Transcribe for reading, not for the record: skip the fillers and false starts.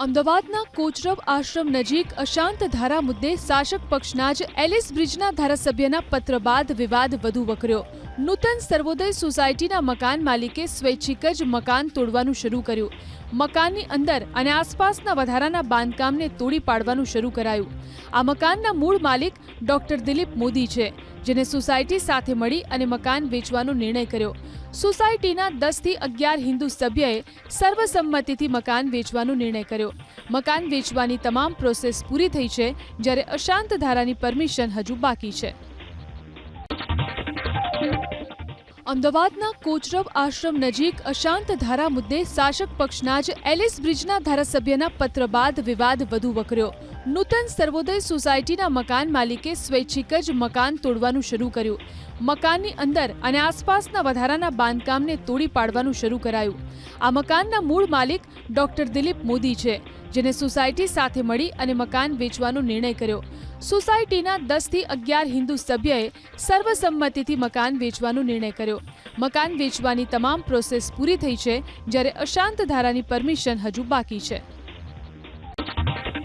અમદાવાદના કોચરબ આશ્રમ નજીક અશાંત ધારા મુદ્દે શાસક પક્ષના જ એલિસ બ્રિજના ધારાસભ્યના પત્ર બાદ વિવાદ વધુ વકર્યો। નૂતન સર્વોદય સોસાયટીના મકાન માલિકે સ્વૈચ્છિક જ મકાન તોડવાનું શરૂ કર્યું। મકાનની અંદર અને આસપાસના વધારાના બાંધકામને તોડી પાડવાનું શરૂ કરાયું। આ મકાનના મૂળ માલિક ડોક્ટર દિલીપ મોદી છે, જેને સોસાયટી સાથે મળી અને મકાન વેચવાનો નિર્ણય કર્યો। સોસાયટીના 10 થી 11 હિન્દુ સભ્યએ સર્વસંમતિથી મકાન વેચવાનો નિર્ણય કર્યો। મકાન વેચવાની તમામ પ્રોસેસ પૂરી થઈ છે, જ્યારે અશાંત ધારાની પરમિશન હજુ બાકી છે। અમદાવાદના કોચરબ આશ્રમ નજીક અશાંત ધારા મુદ્દે શાસક પક્ષના જ એલિસ બ્રિજના ધારાસભ્યના પત્ર બાદ વિવાદ વધુ વકર્યો। નૂતન સર્વોદય સોસાયટીના મકાન માલિકે સ્વૈચ્છિક જ મકાન તોડવાનું શરૂ કર્યું। મકાનની અંદર અને આસપાસના વધારાના બાંધકામને તોડી પાડવાનું શરૂ કરાયું। આ મકાનના મૂળ માલિક ડોક્ટર દિલીપ મોદી છે, જેને સોસાયટી સાથે મળી અને મકાન વેચવાનો નિર્ણય કર્યો। સોસાયટીના 10 થી 11 હિન્દુ સભ્યએ સર્વસંમતિથી મકાન વેચવાનો નિર્ણય કર્યો। મકાન વેચવાની તમામ પ્રોસેસ પૂરી થઈ છે, જ્યારે અશાંત ધારાની પરમિશન હજુ બાકી છે।